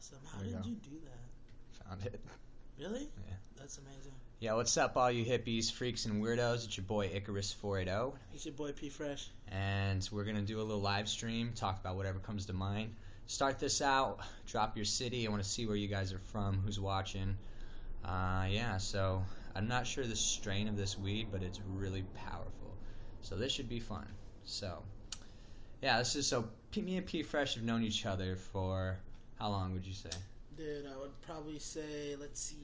awesome. How did you do that? Found it. Really? Yeah. That's amazing. Yeah, what's up, all you hippies, freaks, and weirdos? It's your boy Icarus480. It's your boy Pfresh. And we're going to do a little live stream, talk about whatever comes to mind. Start this out, drop your city. I want to see where you guys are from, who's watching. Yeah, so I'm not sure the strain of this weed, but it's really powerful. So this should be fun. So, yeah, this is so me and Pfresh have known each other for how long would you say? Dude, I would probably say, let's see,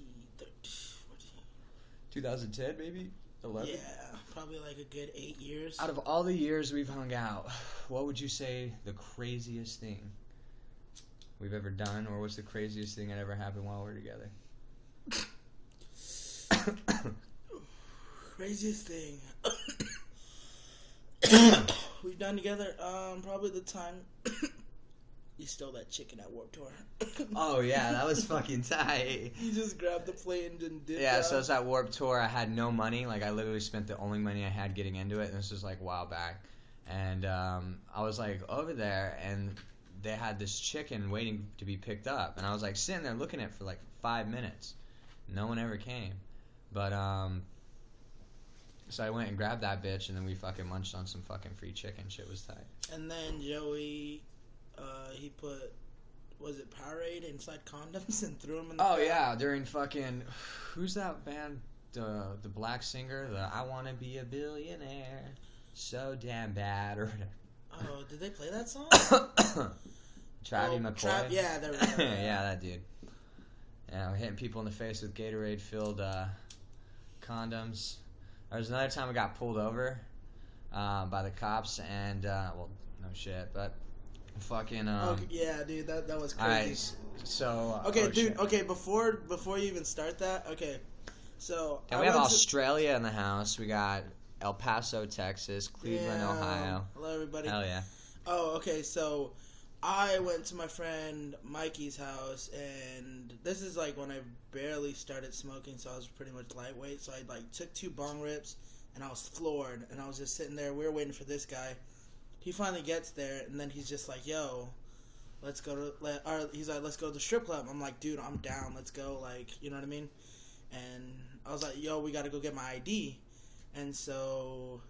2010 maybe? 11? Yeah, probably like a good 8 years. Out of all the years we've hung out, what would you say the craziest thing we've ever done, or what's the craziest thing that ever happened while we're together? Craziest thing we've done together, probably the time you stole that chicken at Warped Tour. Oh yeah, that was fucking tight. You just grabbed the plate and didn't dip. Yeah, so it was at Warped Tour. I had no money. Like, I literally spent the only money I had getting into it, and this was like a while back. And I was like over there, and they had this chicken waiting to be picked up, and I was like sitting there looking at it for like 5 minutes. No one ever came. But so I went and grabbed that bitch, and then we fucking munched on some fucking free chicken. Shit was tight. And then Joey, he put, was it Powerade inside condoms and threw them in the crowd? Yeah, during fucking, who's that band? The black singer, the I Wanna Be a Billionaire, So Damn Bad, or whatever. Oh, did they play that song? Travie McCoy? Yeah, they're right. Yeah, that dude. Yeah, we're hitting people in the face with Gatorade-filled condoms. There was another time I got pulled over by the cops, and, well, no shit, but fucking... okay, yeah, dude, that was crazy. Alright, so... okay, dude, shit. okay, before you even start that, okay, so... And we have Australia in the house. We got El Paso, Texas, Cleveland, Ohio. Hello, everybody. Hell yeah. Oh, okay, so I went to my friend Mikey's house, and this is like when I barely started smoking, so I was pretty much lightweight. So I like took 2 bong rips, and I was floored, and I was just sitting there. We were waiting for this guy. He finally gets there, and then he's just like, "Yo, let's go to." He's like, "Let's go to the strip club." I'm like, "Dude, I'm down. Let's go." Like, you know what I mean? And I was like, "Yo, we got to go get my ID." And so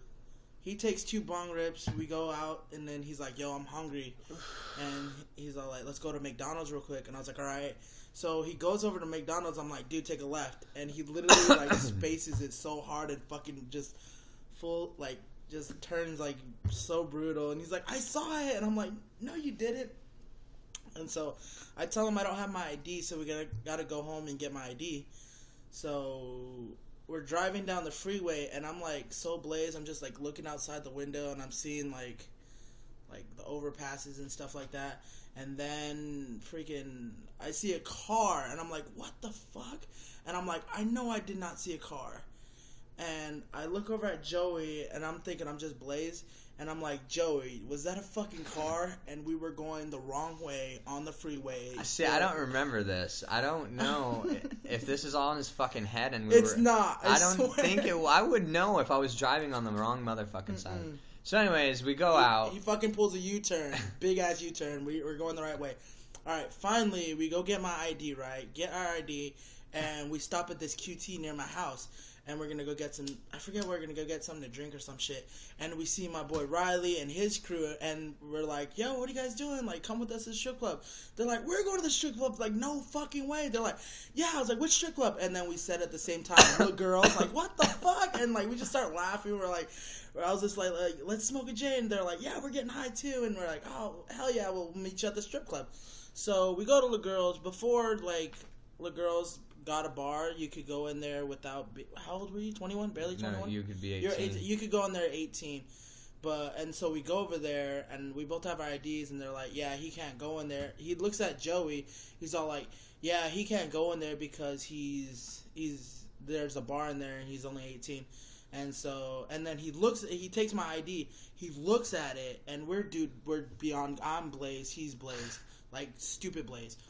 he takes 2 bong rips. We go out, and then he's like, "Yo, I'm hungry," and he's all like, "Let's go to McDonald's real quick." And I was like, "All right." So he goes over to McDonald's. I'm like, "Dude, take a left," and he literally like spaces it so hard and fucking just full like just turns like so brutal. And he's like, "I saw it," and I'm like, "No, you didn't." And so I tell him I don't have my ID, so we gotta go home and get my ID. So we're driving down the freeway, and I'm like so blazed. I'm just like looking outside the window, and I'm seeing like the overpasses and stuff like that. And then freaking I see a car, and I'm like, what the fuck? And I'm like, I know I did not see a car. And I look over at Joey, and I'm thinking I'm just blazed. And I'm like, Joey, was that a fucking car? And we were going the wrong way on the freeway. See, I don't remember this. I don't know if this is all in his fucking head. And it's not. I don't think it. I would know if I was driving on the wrong motherfucking side. So, anyways, we go out. He fucking pulls a U-turn, big ass U-turn. We're going the right way. All right, finally we go get my ID. Right, get our ID, and we stop at this QT near my house. And we're going to go get some, I forget where we're going to go get something to drink or some shit. And we see my boy Riley and his crew, and we're like, "Yo, what are you guys doing? Like, come with us to the strip club." They're like, "We're going to the strip club." Like, no fucking way. They're like, "Yeah." I was like, "Which strip club?" And then we said at the same time, "Look, girls," like, "What the fuck?" And like, we just start laughing. We're like, I was just like, "Let's smoke a J." And they're like, "Yeah, we're getting high too." And we're like, "Oh, hell yeah, we'll meet you at the strip club." So we go to La Girls. Before, like, La Girls got a bar, you could go in there without... How old were you? 21? Barely 21? No, you could be 18. You could go in there at 18. And so we go over there, and we both have our IDs, and they're like, "Yeah, he can't go in there." He looks at Joey. He's all like, "Yeah, he can't go in there because there's a bar in there, and he's only 18. And then he takes my ID. He looks at it, and we're beyond... I'm blazed. He's blazed. Like, stupid blazed.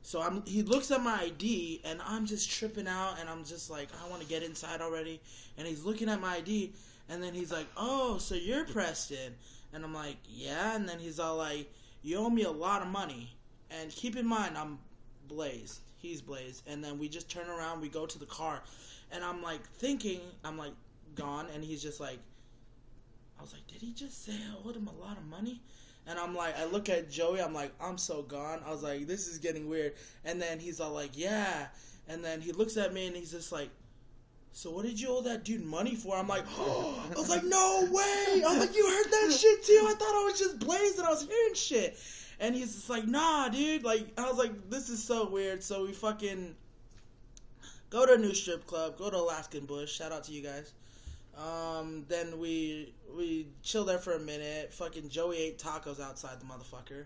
So he looks at my ID, and I'm just tripping out, and I'm just like, I want to get inside already. And he's looking at my ID, and then he's like, "Oh, so you're Preston?" And I'm like, "Yeah." And then he's all like, "You owe me a lot of money." And keep in mind, I'm blazed. He's blazed. And then we just turn around, we go to the car. And I'm like thinking, I'm like gone. And he's just like, I was like, did he just say I owed him a lot of money? And I'm like, I look at Joey, I'm like, I'm so gone. I was like, this is getting weird. And then he's all like, yeah. And then he looks at me and he's just like, so what did you owe that dude money for? I'm like, oh. I was like, no way. I was like, you heard that shit too? I thought I was just blazed and I was hearing shit. And he's just like, nah, dude. Like, I was like, this is so weird. So we fucking go to a new strip club, go to Alaskan Bush. Shout out to you guys. Then we chill there for a minute. Fucking Joey ate tacos outside the motherfucker.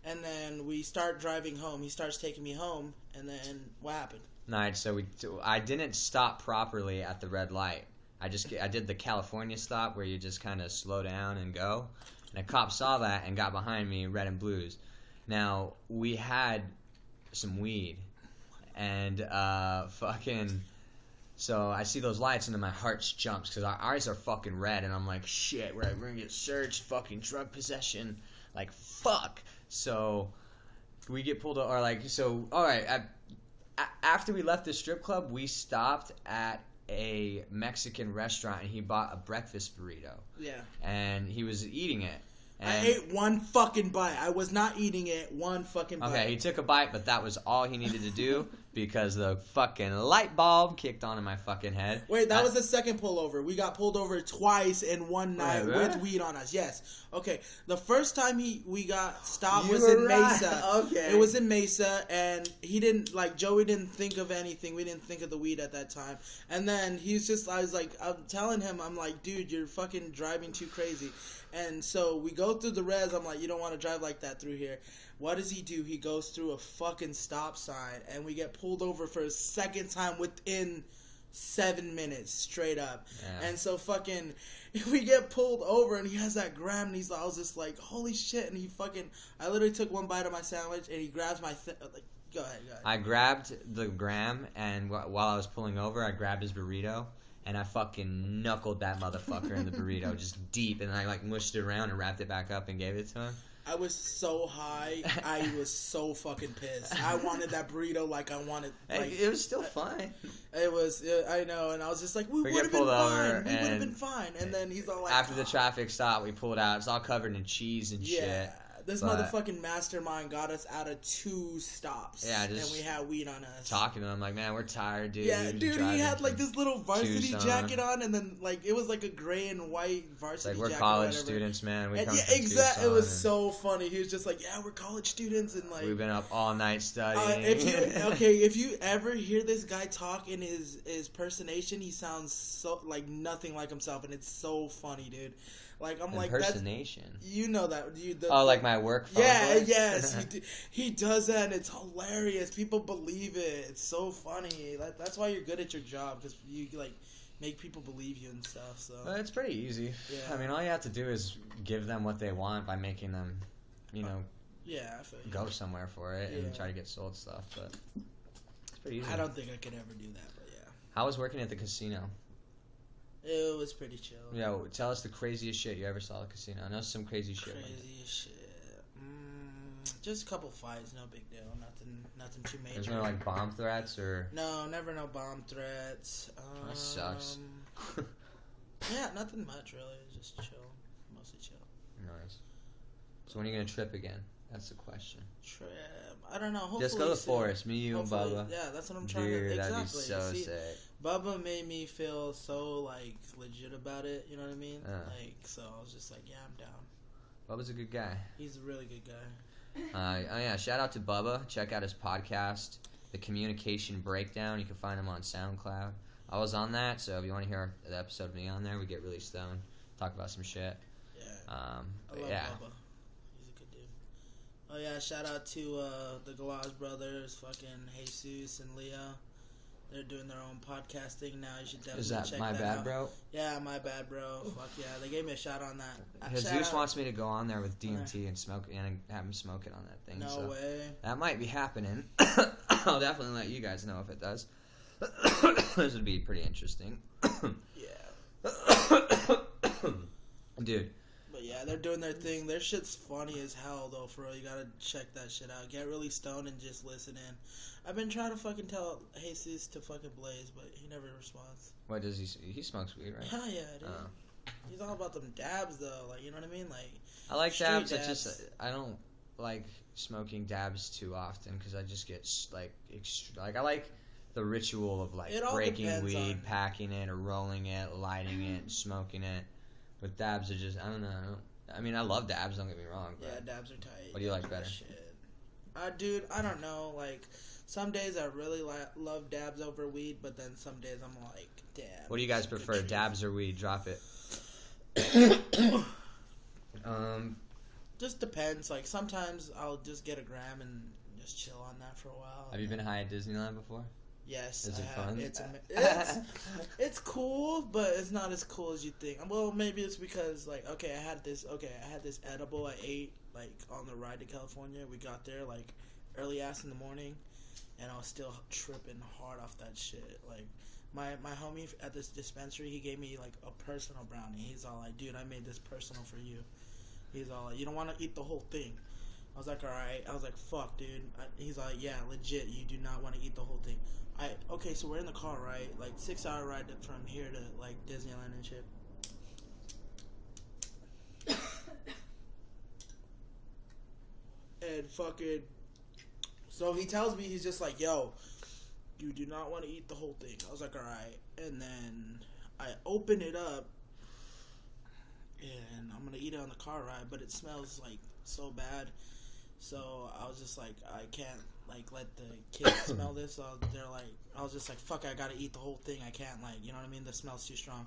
And then we start driving home. He starts taking me home. And then what happened? Nice. So I didn't stop properly at the red light. I did the California stop where you just kind of slow down and go. And a cop saw that and got behind me, red and blues. Now, we had some weed. And so I see those lights and then my heart jumps because our eyes are fucking red. And I'm like, shit, we're going to get searched, fucking drug possession. Like, fuck. So we get pulled over. All right, after we left the strip club, we stopped at a Mexican restaurant and he bought a breakfast burrito. Yeah. And he was eating it. And I ate one fucking bite. I was not eating it. One fucking bite. Okay, he took a bite, but that was all he needed to do because the fucking light bulb kicked on in my fucking head. Wait, that was the second pullover. We got pulled over twice in one night with weed on us. Yes. Okay. The first time we got stopped was in Mesa. Okay. It was in Mesa, and he didn't, Joey didn't think of anything. We didn't think of the weed at that time. And then I'm telling him, I'm like, dude, you're fucking driving too crazy. And so we go through the res. I'm like, you don't want to drive like that through here. What does he do? He goes through a fucking stop sign, and we get pulled over for a second time within 7 minutes, straight up. Yeah. And so fucking, we get pulled over, and he has that gram, and I was just like, holy shit. And I literally took one bite of my sandwich, and he grabs my go ahead. I grabbed the gram, and while I was pulling over, I grabbed his burrito. And I fucking knuckled that motherfucker in the burrito just deep. And I mushed it around and wrapped it back up and gave it to him. I was so high. I was so fucking pissed. I wanted that burrito like I wanted. It was still fine. It was. I know. And I was just like, we would have been fine. We would have been fine. And then he's all like, after the traffic stop, we pulled out. It's all covered in cheese and shit. This motherfucking mastermind got us out of 2 stops. Yeah, and we had weed on us. Talking to him like, man, we're tired, dude. Yeah, dude, he had this little varsity jacket on, and then it was like a gray and white varsity jacket. We're college students, man. Exactly. It was so funny. He was just like, yeah, we're college students, and we've been up all night studying. If you ever hear this guy talk in his personation, he sounds so nothing like himself, and it's so funny, dude. I'm impersonation. You know that. Like my work phone voice? Yes. He does that, and it's hilarious. People believe it. It's so funny. That's why you're good at your job, because you, make people believe you and stuff. So it's pretty easy. Yeah. I mean, all you have to do is give them what they want by making them, I feel go somewhere for it and try to get sold stuff. But it's pretty easy. I don't think I could ever do that, but yeah. How was working at the casino? It was pretty chill. Yeah, tell us the craziest shit you ever saw at the casino. I know some crazy shit. Craziest shit. Just a couple fights, no big deal. Nothing too major. There's no bomb threats or. No, never no bomb threats. That sucks. Yeah, nothing much really. Just chill, mostly chill. Nice. So when are you gonna trip again? That's the question. Trip. I don't know. Hopefully just go to the forest. Me, you, and Bubba. Yeah, that's what I'm trying to. Dude, exactly. That'd be so sick. Bubba made me feel so legit about it. You know what I mean? So I was just like, yeah, I'm down. Bubba's a good guy. He's a really good guy. Oh yeah, shout out to Bubba. Check out his podcast, The Communication Breakdown. You can find him on SoundCloud. I was on that, so if you want to hear the episode of me on there, we get really stoned, talk about some shit. Yeah. I love Bubba. He's a good dude. Oh yeah, shout out to the Galaz brothers, fucking Jesus and Leo. They're doing their own podcasting now. You should definitely check that out. Is that My Bad Bro? Yeah, My Bad Bro. Fuck yeah. They gave me a shout on that. Jesus wants me to go on there with DMT and smoke and have him smoke it on that thing. No way. That might be happening. I'll definitely let you guys know if it does. This would be pretty interesting. Yeah. Dude. But But yeah, they're doing their thing. Their shit's funny as hell, though, for real. You gotta check that shit out. Get really stoned and just listen in. I've been trying to fucking tell Jesus to fucking blaze, but he never responds. What does he smokes weed, right? Hell yeah, dude. He's all about them dabs, though. Like, you know what I mean? Like, I like dabs. I don't like smoking dabs too often because I just get like I like the ritual of like breaking weed, packing it, or rolling it, lighting it, smoking it. With dabs, are just I don't know. I mean, I love dabs. Don't get me wrong. Yeah, dabs are tight. What do you like better? Shit, dude, I don't know. Like, some days I really love dabs over weed, but then some days I'm like, damn. What do you guys prefer, dabs or weed? Drop it. Just depends. Like, sometimes I'll just get a gram and just chill on that for a while. Have you been high at Disneyland before? Yes, is it fun? It's cool, but it's not as cool as you think. Well, maybe it's because I had this edible I ate like on the ride to California. We got there like early ass in the morning, and I was still tripping hard off that shit. Like my homie at this dispensary, he gave me like a personal brownie. He's all like, "Dude, I made this personal for you." He's all like, "You don't want to eat the whole thing." I was like, "Alright." I was like, "Fuck, dude." He's like, "Yeah, legit, you do not want to eat the whole thing." Okay, so we're in the car, right? Like, 6-hour ride from here to, like, Disneyland and shit. And fucking... So he tells me, he's just like, "Yo, you do not want to eat the whole thing." I was like, "Alright." And then I open it up, and I'm gonna eat it on the car ride, but it smells, like, so bad. So I was just like, I can't like let the kids smell this. So they're like, I was just like, fuck, I gotta eat the whole thing. I can't, like, you know what I mean? The smell's too strong.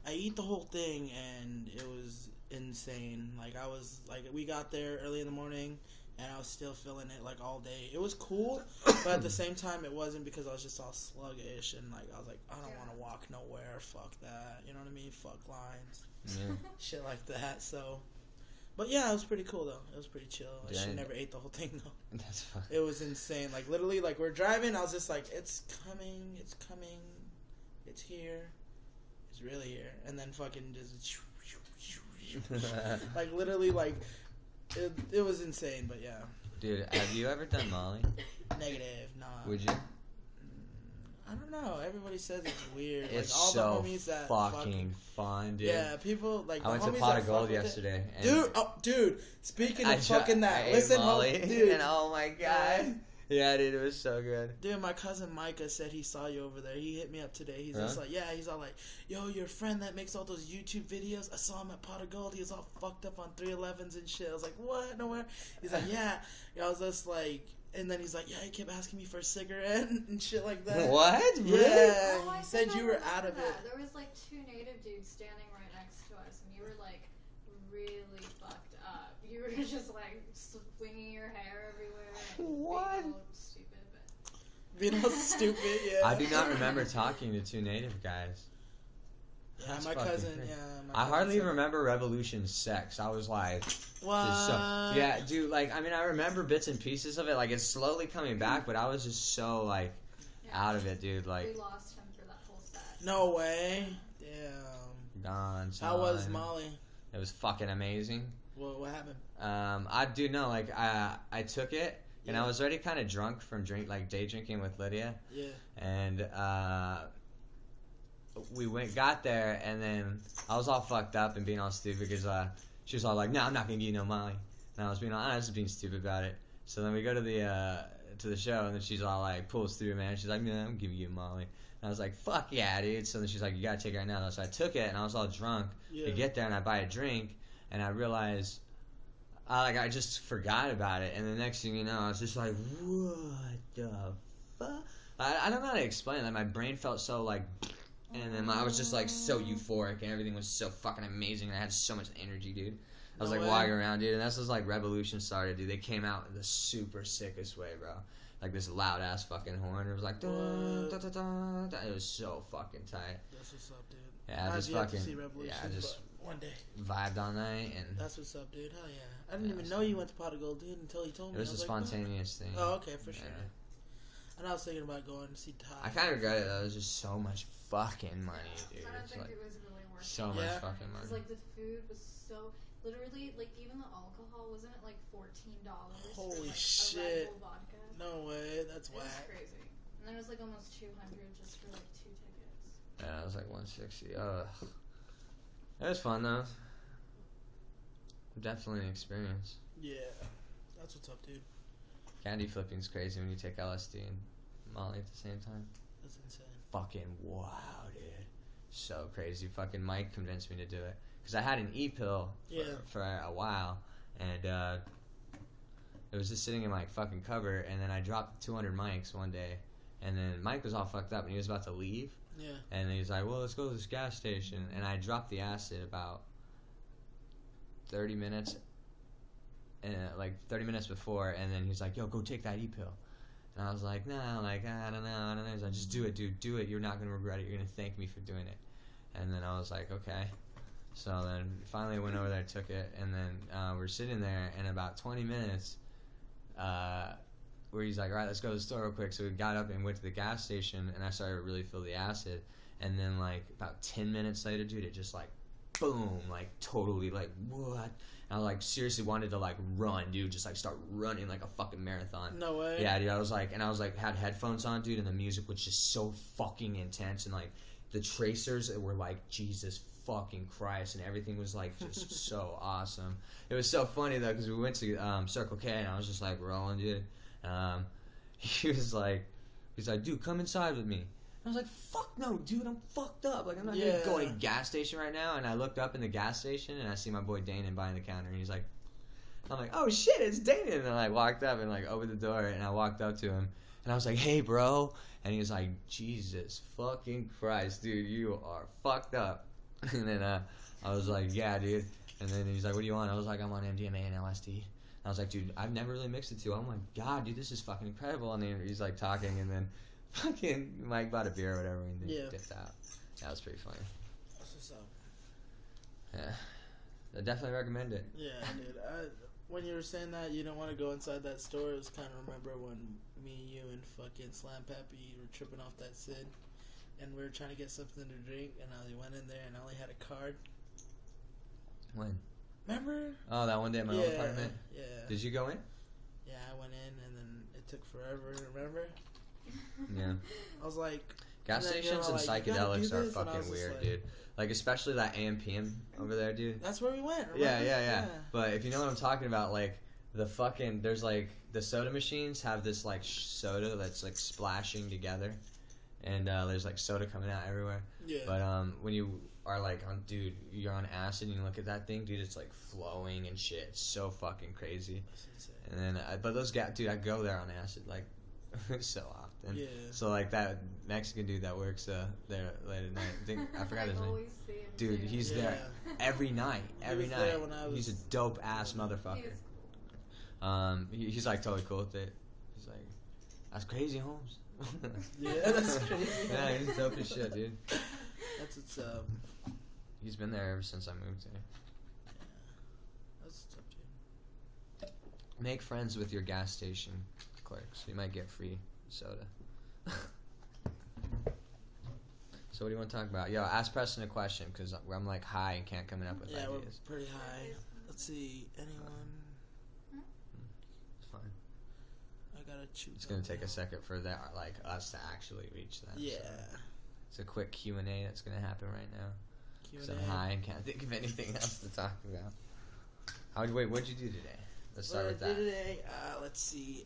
I eat the whole thing, and it was insane. Like, I was like, we got there early in the morning, and I was still feeling it like all day. It was cool, but at the same time, it wasn't, because I was just all sluggish, and like I was like, I don't want to walk nowhere. Fuck that. You know what I mean? Fuck lines, shit like that. So. But yeah, it was pretty cool though. It was pretty chill. I should never ate the whole thing though. That's fine. It was insane. Like, literally, like, we're driving. I was just like, it's coming, it's here, it's really here. And then fucking just like, literally, like, it was insane. But yeah. Dude, have you ever done Molly? Negative. Nah. Would you? I don't know. Everybody says it's weird. It's like, all so the homies that fucking fun, dude. Yeah, people like. I went to Pot of Gold yesterday. Dude. Speaking of fucking that, listen, Molly, dude. And oh my god. Yeah, dude, it was so good. Dude, my cousin Micah said he saw you over there. He hit me up today. He's just like, yeah, he's all like, "Yo, your friend that makes all those YouTube videos, I saw him at Pot of Gold. He was all fucked up on 311s and shit." I was like, "What? Nowhere?" He's like, "Yeah." I was just like, and then he's like, "Yeah, he kept asking me for a cigarette and shit like that." What? Yeah. Oh, He said you were out of it. There was like 2 native dudes standing right next to us, and you were like really fucked up. You were just like swinging your hair everywhere. And What? Being all stupid, but... Being all stupid, yeah. I do not remember talking to 2 native guys. Yeah, That's my fucking cousin. crazy. Yeah, I hardly remember Revolution's sex. I was like, what? yeah, dude. Like, I mean, I remember bits and pieces of it. Like, it's slowly coming back, but I was just so like out of it, dude. Like, we lost him for that whole set. No way. Damn. gone. How was Molly? It was fucking amazing. What happened? I do know. Like, I took it. And I was already kind of drunk from day drinking with Lydia. Yeah. And we got there, and then I was all fucked up and being all stupid because she was all like, "No, I'm not gonna give you no Molly." And I was just being stupid about it. So then we go to the show, and then she's all like, pulls through, man. She's like, "No, I'm giving you Molly." And I was like, "Fuck yeah, dude!" So then she's like, "You gotta take it right now." So I took it, and I was all drunk. Yeah. I get there, and I buy a drink, and I realize. I just forgot about it, and the next thing you know, I was just like, "What the fuck?" I don't know how to explain it. Like, my brain felt so like, and then I was just like so euphoric, and everything was so fucking amazing. And I had so much energy, dude. I was like walking around, dude, and that's just like Revolution started, dude. They came out in the super sickest way, bro. Like this loud ass fucking horn. It was like, dun, dun, dun, dun, dun. It was so fucking tight. That's what's up, dude. Yeah, I just fucking just one day vibed all night, and that's what's up, dude. Hell yeah. I didn't even know you went to Pot of Gold, dude, until he told me. It was a spontaneous thing. Oh, okay, for sure. And I was thinking about going to see Ty. I kind of regret it though. It was just so much fucking money, dude. I don't think it was really worth So it. much Yeah. fucking money. Because like the food was so literally like even the alcohol wasn't it like $14 for Holy like shit. a Red Bull vodka. No way, that's It was whack. crazy. And then it was like almost $200 just for like 2 tickets. Yeah, it was like 160. Ugh. It was fun though. Definitely an experience. Yeah, that's what's up, dude. Candy flipping's crazy when you take LSD and Molly at the same time. That's insane. Fucking wow, dude. So crazy. Fucking Mike convinced me to do it. Because I had an E-pill for a while. And it was just sitting in my fucking cupboard. And then I dropped 200 mics one day. And then Mike was all fucked up and he was about to leave. Yeah. And he was like, well, let's go to this gas station. And I dropped the acid about 30 minutes. And like 30 minutes before. And then he's like, yo, go take that E-pill. And I was like, no, like, I don't know. He's like, just do it, dude. Do it. You're not going to regret it. You're going to thank me for doing it. And then I was like, okay. So then finally I went over there, took it. And then we're sitting there. And about 20 minutes, where he's like, all right, let's go to the store real quick. So we got up and went to the gas station. And I started to really feel the acid. And then, like, about 10 minutes later, dude, it just, like, boom, like, totally, like, what? And I, like, seriously wanted to, like, run, dude, just, like, start running like a fucking marathon. No way. Yeah, dude, I was, like, had headphones on, dude, and the music was just so fucking intense. And, like, the tracers were, like, Jesus fucking Christ, and everything was, like, just so awesome. It was so funny, though, because we went to Circle K, and I was just, like, rolling, dude. He's like, dude, come inside with me. I was like, fuck no, dude, I'm fucked up. Like, I'm not gonna go to a gas station right now. And I looked up in the gas station, and I see my boy Danon behind the counter, and he's like, I'm like, oh shit, it's Danon. And I walked up and, like, opened the door, and I walked up to him, and I was like, hey, bro. And he was like, Jesus fucking Christ, dude, you are fucked up. And then I was like, yeah, dude. And then he's like, what do you want? I was like, I'm on MDMA and LSD. And I was like, dude, I've never really mixed the two. Oh my God, dude, this is fucking incredible. And then he's like talking, and then fucking Mike bought a beer or whatever, and then dipped out. That was pretty funny. That's what's up. Yeah, I definitely recommend it. Yeah, dude. When you were saying that you don't want to go inside that store, it was kind of remember when me, you, and fucking Slam Pappy were tripping off that Sid, and we were trying to get something to drink, and I went in there and I only had a card. When? Remember? Oh, that one day at my old apartment? Yeah. Did you go in? Yeah, I went in, and then it took forever, remember? Yeah. I was like... Gas stations and like, psychedelics are fucking weird, like, dude. Like, especially that AM/PM over there, dude. That's where we went, remember? Yeah. But if you know what I'm talking about, like, the fucking... There's, like... The soda machines have this, like, soda that's, like, splashing together. And there's, like, soda coming out everywhere. Yeah. But when you are, like, dude, you're on acid and you look at that thing, dude, it's, like, flowing and shit. It's so fucking crazy. That's insane. And then... but those guys... Dude, I go there on acid, like, so often. Yeah. So, like, that Mexican dude that works there late at night. I forgot his name. always see him Dude, too. he's there every night. Every night. there when I He's a was- dope ass motherfucker. He is cool. He's like totally cool with it. He's like, that's crazy, Holmes. Yeah, that's crazy. Yeah, he's dope as shit, dude. That's what's up. He's been there ever since I moved here. That's what's up, dude. Make friends with your gas station clerks. You might get free soda. So what do you want to talk about? Yo, ask Preston a question, because I'm like high and can't come up with Yeah, we're ideas. pretty high. Let's see, anyone? It's fine. I gotta choose. It's gonna take a second for that, like, us to actually reach that. Yeah. So it's a quick Q&A that's gonna happen right now. Because I'm Q&A. high and can't think of anything else to talk about. Wait, what'd you do today? Let's start with What I that. did today, let's see.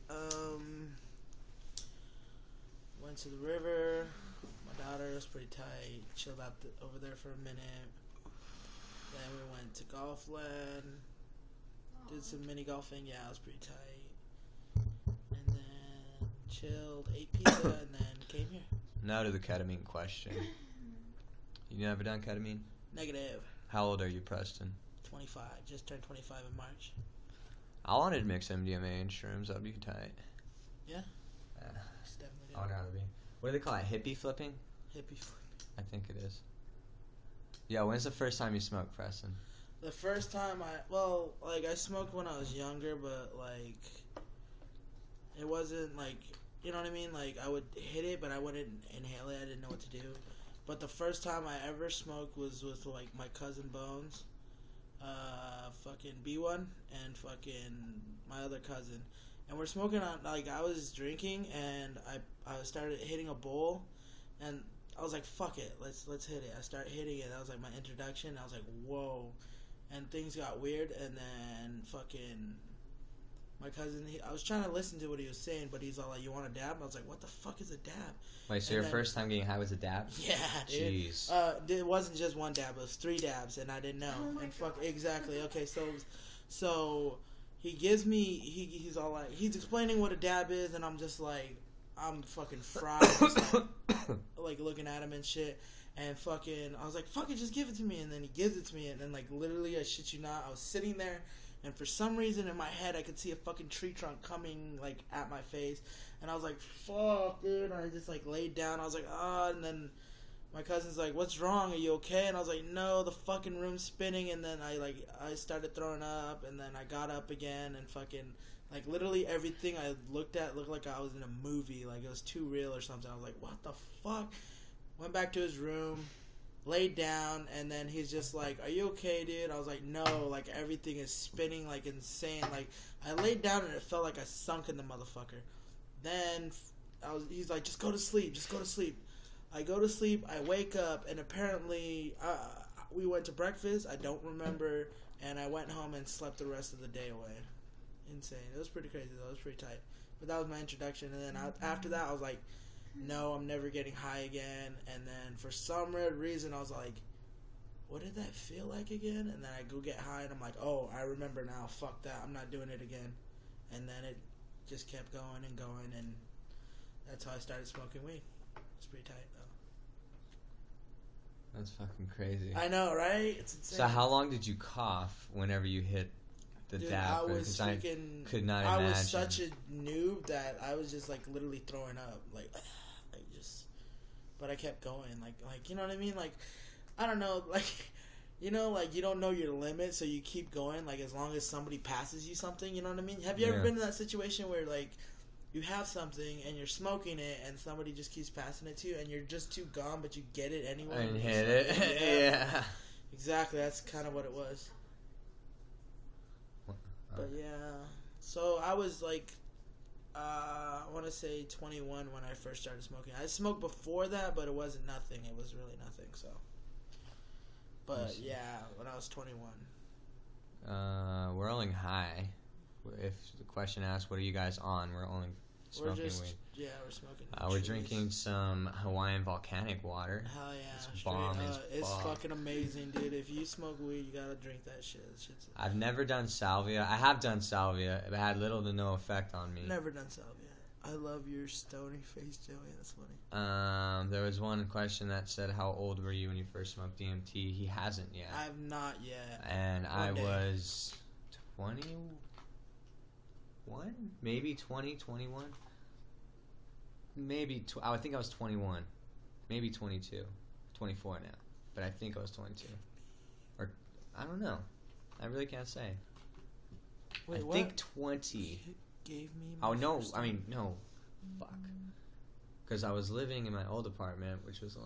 Went to the river. My daughter was pretty tight. Chilled out over there for a minute. Then we went to golf land. Did some mini golfing. Yeah, it was pretty tight. And then chilled, ate pizza, and then came here. Now to the ketamine question. You never done ketamine? Negative. How old are you, Preston? 25. Just turned 25 in March. I wanted to mix MDMA and shrooms. That'd be tight. Yeah? Yeah. It's definitely I would rather be. What do they call it? Hippie flipping? hippie flip. I think it is. Yeah, when's the first time you smoked, Preston? The first time I smoked when I was younger, but, like, it wasn't, like, you know what I mean? Like, I would hit it, but I wouldn't inhale it. I didn't know what to do. But the first time I ever smoked was with like my cousin Bones, fucking B1, and fucking my other cousin. And we're smoking on, like, I was drinking and I started hitting a bowl, and I was like, fuck it, let's hit it. I started hitting it. That was like my introduction. I was like, whoa. And things got weird, and then fucking my cousin, I was trying to listen to what he was saying, but he's all like, you want a dab? I was like, what the fuck is a dab? Wait, so your first time getting high was a dab? Yeah, dude. Jeez. It wasn't just one dab, it was 3 dabs, and I didn't know. Oh my And fuck, God. exactly. Okay, so he gives me, he's all like, he's explaining what a dab is, and I'm just like, I'm fucking fried, just like looking at him and shit. And fucking, I was like, fuck it, just give it to me. And then he gives it to me, and then, like, literally, I shit you not, I was sitting there, and for some reason in my head, I could see a fucking tree trunk coming, like, at my face. And I was like, fuck, dude. And I just, like, laid down. I was like, ah. And then my cousin's like, what's wrong? Are you okay? And I was like, no, the fucking room's spinning. And then I started throwing up, and then I got up again, and fucking, like, literally everything I looked at looked like I was in a movie. Like, it was too real or something. I was like, what the fuck? Went back to his room, laid down, and then he's just like, are you okay, dude? I was like, no, like, everything is spinning like insane. Like, I laid down and it felt like I sunk in the motherfucker. Then he's like, just go to sleep, just go to sleep. I go to sleep, I wake up, and apparently we went to breakfast, I don't remember, and I went home and slept the rest of the day away. Insane. It was pretty crazy though, it was pretty tight. But that was my introduction, and then after that I was like, no, I'm never getting high again. And then for some weird reason, I was like, what did that feel like again? And then I go get high, and I'm like, oh, I remember now. Fuck that. I'm not doing it again. And then it just kept going, and that's how I started smoking weed. It's pretty tight, though. That's fucking crazy. I know, right? It's insane. So how long did you cough whenever you hit the Dude, dab? I was Because freaking... could not I imagine. was such a noob that I was just, like, literally throwing up. Like just... But I kept going. Like, you know what I mean? Like, I don't know. Like, you know, like, you don't know your limit, so you keep going, like, as long as somebody passes you something, you know what I mean? Have you ever Yeah. been in that situation where, like, you have something, and you're smoking it, and somebody just keeps passing it to you, and you're just too gone, but you get it anyway? And You're hit just like, it. Yeah. Exactly, that's kind of what it was. But yeah, so I was like, I want to say 21 when I first started smoking. I smoked before that, but it wasn't nothing. It was really nothing, so. But yeah, when I was 21. We're rolling high. If the question asks, what are you guys on? We're only smoking weed. Yeah, we're smoking. We're cheese. drinking some Hawaiian volcanic water. Hell yeah, It's straight, bomb as it's fuck. fucking amazing, dude. If you smoke weed, you gotta drink that shit. I've never done salvia. I have done salvia. It had little to no effect on me. Never done salvia. I love your stony face, Joey. That's funny. There was one question that said, how old were you when you first smoked DMT? He hasn't yet. I have not yet. And I day. was 21? Maybe 20, 21? Maybe, I think I was 21. Maybe 22. 24 now. But I think I was 22. Or, I don't know. I really can't say. Wait, I think 20. Gave me Oh, my no. first I mean, no. Fuck. Because I was living in my old apartment, which was,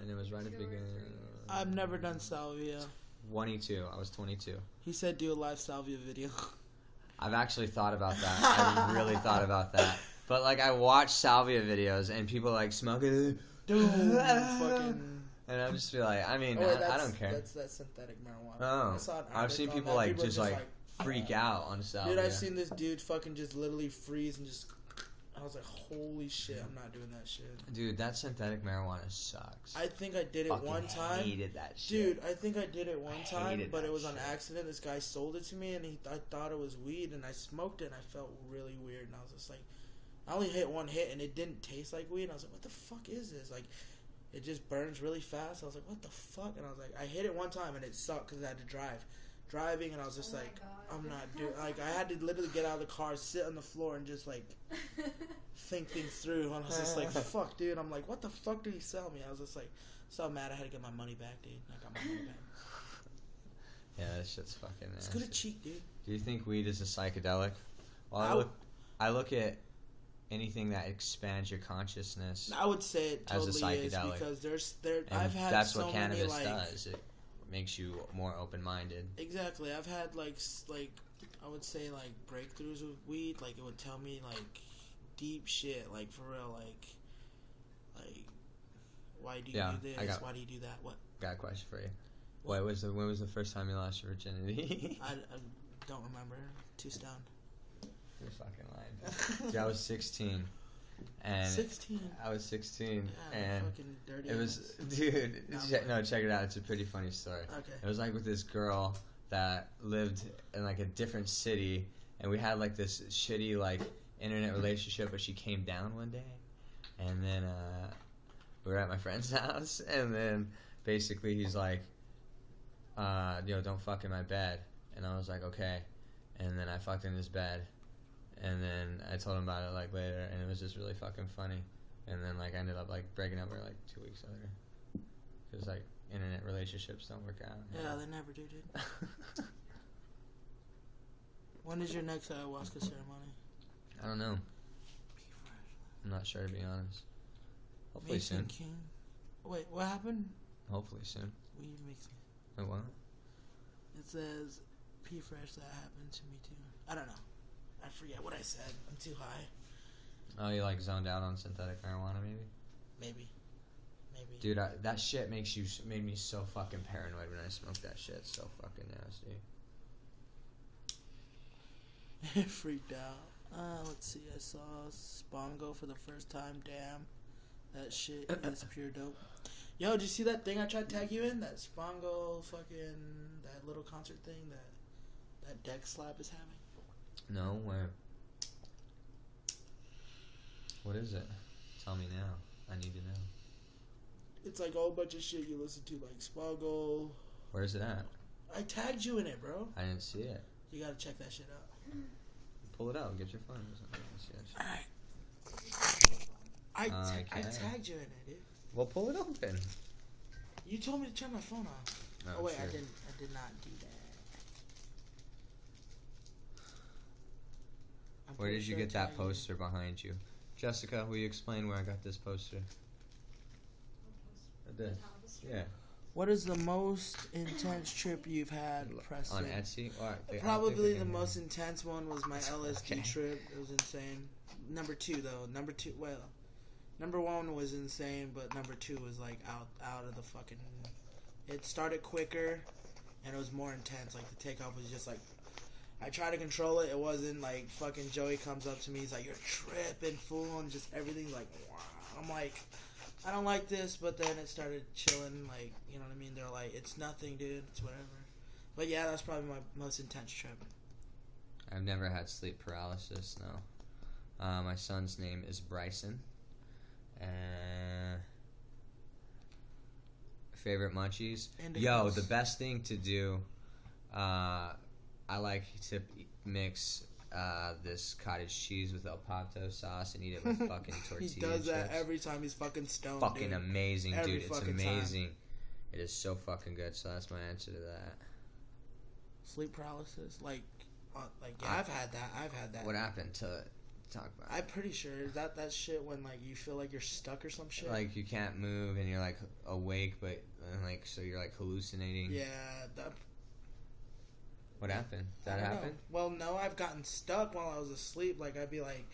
and it was right at the beginning. I've never done salvia. 22. I was 22. He said do a live salvia video. I've actually thought about that. I really thought about that. But, like, I watch salvia videos, and people, like, smoking it. Dude, fucking... And I'm just feel like, I mean, Oh, I don't care. That's synthetic marijuana. Oh, I saw an I've seen article people, on that. like, just, like, freak out on salvia. Dude, I've seen this dude fucking just literally freeze and just... I was like, holy shit, I'm not doing that shit. Dude, that synthetic marijuana sucks. I think I did it Fucking one time. hated that shit. Dude, I think I did it one time, hated but that it was on shit. accident. This guy sold it to me, and I thought it was weed, and I smoked it, and I felt really weird, and I was just like... I only hit one hit, and it didn't taste like weed, and I was like, what the fuck is this? Like, it just burns really fast. I was like, what the fuck? And I was like, I hit it one time, and it sucked because I had to drive. Driving, and I was just Oh my like, God. I'm not doing... Like, I had to literally get out of the car, sit on the floor, and just, like, think things through. And I was just like, fuck, dude. I'm like, what the fuck did he sell me? I was just like, so mad I had to get my money back, dude. I got my money back. Yeah, that shit's fucking It's nasty. good to cheat, dude. Do you think weed is a psychedelic? Well, I look at anything that expands your consciousness. I would say it as a totally is psychedelic. because And I've had that's so what many cannabis like does. It makes you more open-minded. exactly. I've had like I would say like breakthroughs with weed. Like it would tell me like deep shit. Like for real. Like why do you do this? Why do you do that? What? Got a question for you. When was the first time you lost your virginity? I don't remember. Too stoned. You're fucking lying. Dude, I was 16. And 16. I was 16, Yeah, and fucking dirty. it was, dude. Check it out. It's a pretty funny story. Okay. It was like with this girl that lived in like a different city, and we had like this shitty like internet relationship. But she came down one day, and then we were at my friend's house, and then basically he's like, "Yo, don't fuck in my bed," and I was like, "Okay," and then I fucked in his bed. And then I told him about it like later, and it was just really fucking funny. And then like I ended up like breaking up with her like 2 weeks later, because like internet relationships don't work out. Yeah, they never do, dude. When is your next ayahuasca ceremony? I don't know. Pfresh. I'm not sure, to be honest. Hopefully Mason soon. King. Wait, what happened? Hopefully soon. Weed mixing. Wait, what? It says Pfresh that happened to me too. I don't know. I forget what I said. I'm too high. Oh, you like zoned out on synthetic marijuana, maybe? Maybe. Dude, that shit made me so fucking paranoid when I smoked that shit. It's so fucking nasty. Freaked out. Let's see. I saw Spongo for the first time. Damn. That shit is pure dope. Yo, did you see that thing I tried to tag you in? That Spongo fucking... That little concert thing that Deck Slap is having? No, where? What is it? Tell me now. I need to know. It's like a whole bunch of shit you listen to, like Spongo. Where is it at? I tagged you in it, bro. I didn't see it. You gotta check that shit out. Pull it out. Get your phone. See that shit. Alright. I tagged you in it, dude. Well, pull it open. You told me to turn my phone off. Oh wait, sure. I did not do that. Where did you get that poster behind you? Jessica, will you explain where I got this poster? This. Yeah. What is the most intense trip you've had, Preston? On Etsy? Probably the most intense one was my LSD trip. It was insane. Number 2, though. Number 1 was insane, but number 2 was like out of the fucking... It started quicker, and it was more intense. Like, the takeoff was just like... I tried to control it. It wasn't like fucking Joey comes up to me. He's like, "You're tripping, fool," and just everything's like, wow. I'm like, I don't like this, but then it started chilling. Like, you know what I mean? They're like, "It's nothing, dude. It's whatever." But yeah, that's probably my most intense trip. I've never had sleep paralysis. No. My son's name is Bryson. Favorite munchies? Yo, the best thing to do. I like to mix this cottage cheese with El Pato sauce and eat it with fucking tortilla He does that chips. every time he's fucking stoned. Fucking dude. amazing, Every dude. It's fucking amazing. time. It is so fucking good. So that's my answer to that. Sleep paralysis, yeah, I've had that. What happened to talk about? I'm pretty sure that shit when like you feel like you're stuck or some shit. Like you can't move and you're like awake, but like so you're like hallucinating. Yeah. That. What happened? Did that happen? Well, no, I've gotten stuck while I was asleep. Like, I'd be like,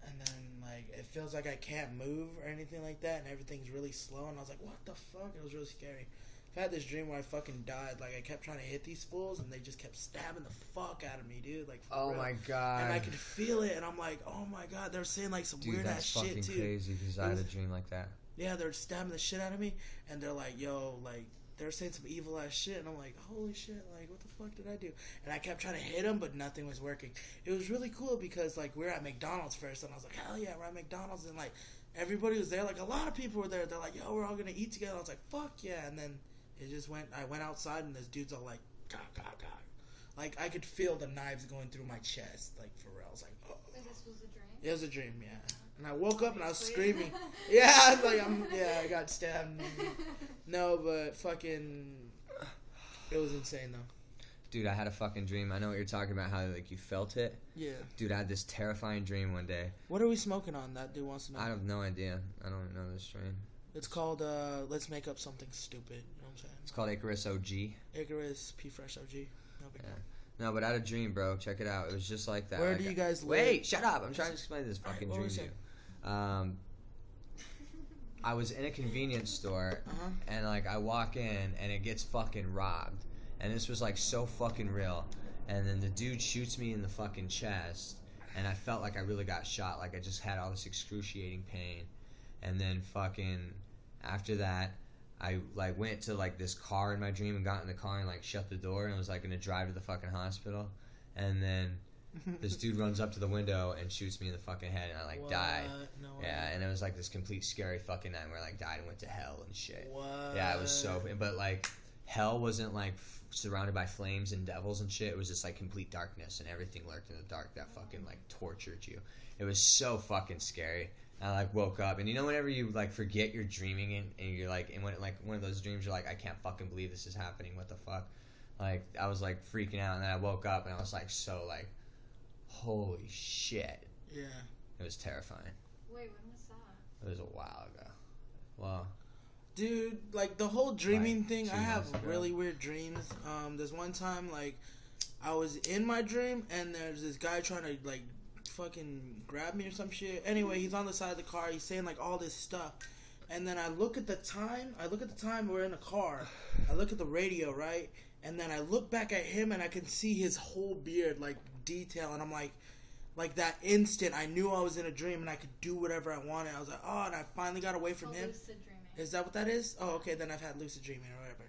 and then, like, it feels like I can't move or anything like that, and everything's really slow, and I was like, what the fuck? It was really scary. I've had this dream where I fucking died. Like, I kept trying to hit these fools, and they just kept stabbing the fuck out of me, dude. Like, for real. My God. And I could feel it, and I'm like, oh my God. They were saying, like, some weird-ass shit, too. That's fucking crazy, because I had a dream like that. Yeah, they're stabbing the shit out of me, and they're like, yo, like, they're saying some evil ass shit, and I'm like, holy shit, like, what the fuck did I do? And I kept trying to hit them, but nothing was working. It was really cool because, like, we were at McDonald's first, and I was like, hell yeah, we're at McDonald's, and, like, everybody was there. Like, a lot of people were there. They're like, yo, we're all gonna eat together. I was like, fuck yeah, and then it just went, I went outside, and this dude's all like, gah, gah, gah. Like, I could feel the knives going through my chest, like, for real. I was like, oh. So this was a dream? It was a dream, yeah. And I woke up and I was screaming. Yeah, I was like, I got stabbed. No, but fucking, it was insane though. Dude, I had a fucking dream. I know what you're talking about, how like you felt it. Yeah. Dude, I had this terrifying dream one day. What are we smoking on? That dude wants to know. I have no idea. I don't know this strain. It's called Let's Make Up Something Stupid. You know what I'm saying? It's called Icarus OG. Icarus Pfresh OG. No big deal. No, but I had a dream, bro. Check it out. It was just like that. Where like do you guys live? Wait, shut up. I'm trying to explain this fucking Alright, dream what to you. I was in a convenience store, Uh-huh. and like I walk in, and it gets fucking robbed. And this was like so fucking real. And then the dude shoots me in the fucking chest, and I felt like I really got shot. Like I just had all this excruciating pain. And then fucking after that, I like went to like this car in my dream and got in the car and like shut the door and was like gonna drive to the fucking hospital. And then this dude runs up to the window and shoots me in the fucking head, and I like died. No Yeah, and it was like this complete scary fucking night where I like died and went to hell and shit. What? Yeah, it was so. But like, hell wasn't like surrounded by flames and devils and shit. It was just like complete darkness, and everything lurked in the dark that fucking like tortured you. It was so fucking scary. I like woke up, and you know whenever you like forget you're dreaming and you're like in one of those dreams, you're like, I can't fucking believe this is happening. What the fuck? Like I was like freaking out, and then I woke up and I was like so like, holy shit. Yeah. It was terrifying. Wait, when was that? It was a while ago. Well, Dude, like the whole dreaming Like, thing, 2 I have months ago. really weird dreams. There's one time like I was in my dream and there's this guy trying to like fucking grab me or some shit. Anyway, he's on the side of the car. He's saying like all this stuff. And then I look at the time. We're in a car. I look at the radio, right? And then I look back at him and I can see his whole beard, like detail. And I'm like that instant, I knew I was in a dream and I could do whatever I wanted. I was like, oh, and I finally got away from him. Lucid dreaming. Is that what that is? Oh, okay, then I've had lucid dreaming or whatever.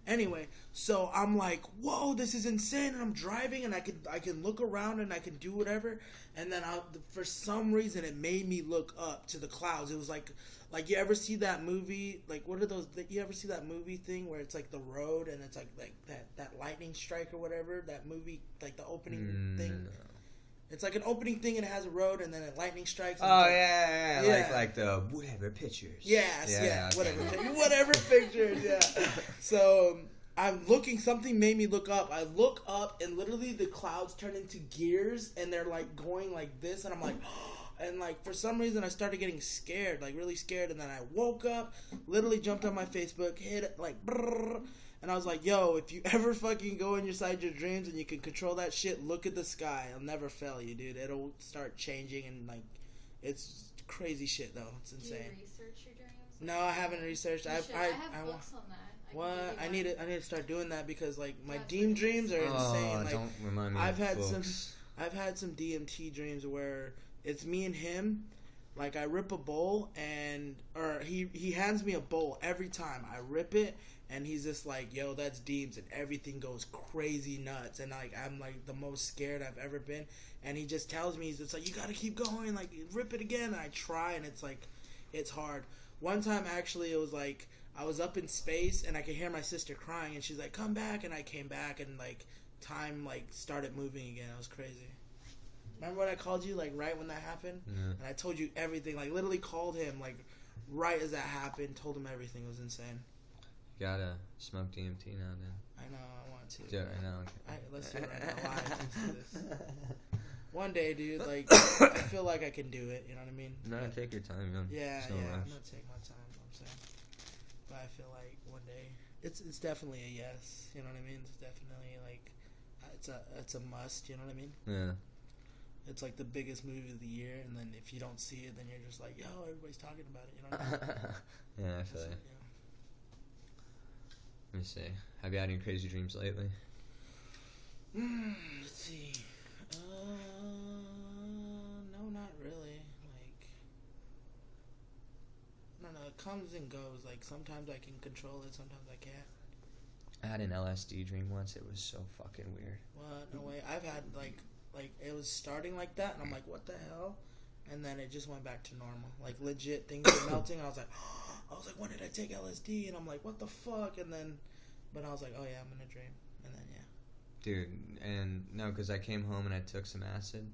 Anyway, so I'm like, whoa, this is insane. And I'm driving and I can look around and I can do whatever. And then for some reason, it made me look up to the clouds. It was like you ever see that movie? Like, what are those? You ever see that movie thing where it's like the road and it's like that lightning strike or whatever? That movie, like the opening thing. no. It's like an opening thing and it has a road and then a lightning strikes. Oh And yeah. Like the whatever pictures. Yes, yeah, okay. whatever pictures, yeah. So I'm looking. Something made me look up. I look up, and literally the clouds turn into gears, and they're like going like this, and I'm like, and like for some reason I started getting scared, like really scared, and then I woke up, literally jumped on my Facebook, hit it like, brrr, and I was like, yo, if you ever fucking go inside your dreams and you can control that shit, look at the sky. It'll never fail you, dude. It'll start changing, and like, it's crazy shit though. It's insane. Do you research your dreams? No, I haven't researched. You should. I have books on that. What? I need to start doing that because like my Yeah, dream please. dreams are insane. Oh, Like don't remind me. I've of had books. I've had some DMT dreams where it's me and him. Like I rip a bowl or he hands me a bowl every time. I rip it and he's just like, yo, that's Deems, and everything goes crazy nuts, and like I'm like the most scared I've ever been, and he just tells me, he's just like, you gotta keep going, like rip it again, and I try, and it's like, it's hard. One time actually it was like I was up in space and I could hear my sister crying, and she's like, come back, and I came back, and like time like started moving again. It was crazy. Remember when I called you like right when that happened? Yeah. And I told you everything, like literally called him like right as that happened, told him everything. It was insane. Gotta smoke DMT now, then. I know, I want to. Do it right now. Let's do it right now, live. Let's do this. One day, dude, like, I feel like I can do it, you know what I mean? No, take your time, man. Yeah, no I'm rush. gonna take my time, you know what I'm saying? But I feel like one day, it's definitely a yes, you know what I mean? It's definitely, like, it's a must, you know what I mean? Yeah. It's like the biggest movie of the year, and then if you don't see it, then you're just like, yo, everybody's talking about it, you know what I mean? Yeah, I feel you. Let me see. Have you had any crazy dreams lately? Let's see. No, not really. Like, I don't know. It comes and goes. Like, sometimes I can control it, sometimes I can't. I had an LSD dream once. It was so fucking weird. What? No way. I've had, like, it was starting like that, and I'm like, what the hell? And then it just went back to normal. Like, legit, things were melting. I was like, when did I take LSD? And I'm like, what the fuck? And then, but I was like, oh yeah, I'm in a dream. And then, yeah. Dude, and no, because I came home and I took some acid,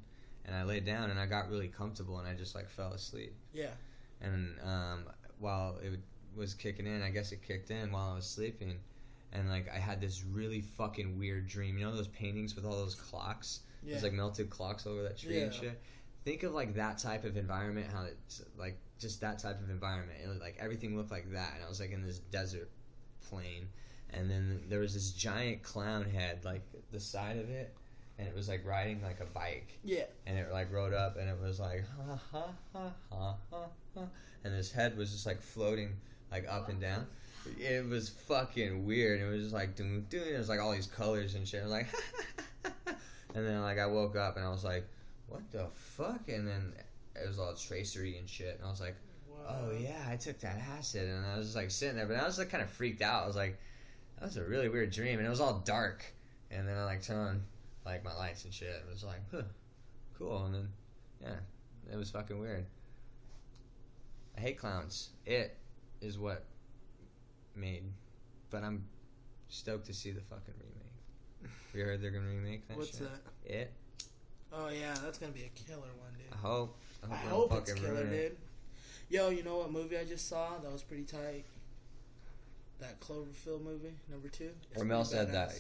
and I laid down and I got really comfortable and I just like fell asleep. Yeah. And while it was kicking in, I guess it kicked in while I was sleeping, and like I had this really fucking weird dream. You know those paintings with all those clocks? Yeah. There's like melted clocks over that tree and shit. Think of like that type of environment, how it's like just that type of environment. It, like everything looked like that, and I was like in this desert plain, and then there was this giant clown head like the side of it, and it was like riding like a bike. Yeah. And it like rode up, and it was like ha ha ha ha ha ha, and this head was just like floating like up and down. It was fucking weird. It was just like doing. It was like all these colors and shit. I was like, and then like I woke up and I was like, what the fuck? And then it was all tracery and shit. And I was like, oh yeah, I took that acid. And I was just like sitting there, but I was like kind of freaked out. I was like, that was a really weird dream, and it was all dark. And then I like turned on like my lights and shit. It was like, huh, cool. And then yeah, it was fucking weird. I hate clowns. It is what made, but I'm stoked to see the fucking remake. You heard they're gonna remake that? What's shit? that? It. Oh yeah, that's gonna be a killer one, dude. I hope I they hope don't it's fucking killer, ruin it. dude. Yo, you know what movie I just saw? That was pretty tight. That Cloverfield movie, number 2. Ramel said that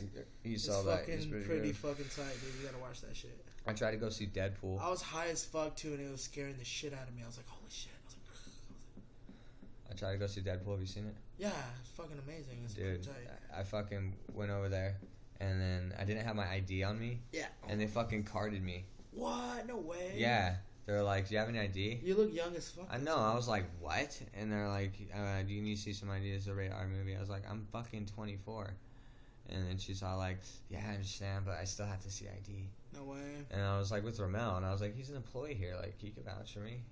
he saw that. It's It's pretty good. fucking tight, dude. You gotta watch that shit. I tried to go see Deadpool. I was high as fuck too, and it was scaring the shit out of me. I was like, holy shit. I was like, I tried to go see Deadpool. Have you seen it? yeah, it's fucking amazing. It's Dude, fucking tight. I fucking went over there, and then I didn't have my ID on me, Yeah. and they fucking carded me. What? No way. Yeah. They're like, do you have any ID? You look young as fuck. I know. I was like, what? And they're like, do you need to see some ID? It's a rated R movie. I was like, I'm fucking 24. And then she's all like, yeah, I understand, but I still have to see ID. No way. And I was like, with Ramel, and I was like, he's an employee here. Like, he could vouch for me.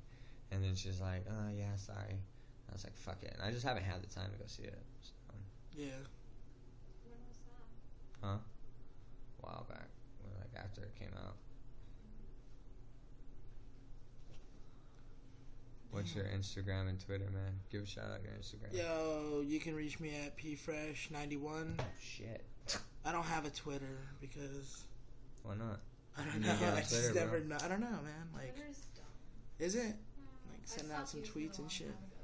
And then she's like, oh, yeah, sorry. I was like, fuck it. And I just haven't had the time to go see it. So. Yeah. When was that? Huh? A while back. Like, after it came out. What's your Instagram and Twitter, man? Give a shout out your Instagram. Yo, you can reach me at Pfresh91. Oh, shit. I don't have a Twitter because Why not? I You don't need know. to get on I just Twitter, never bro. know. I don't know, man. Like, Twitter's dumb. is it? No, Like, I send out stopped some using tweets it a and long shit. time ago,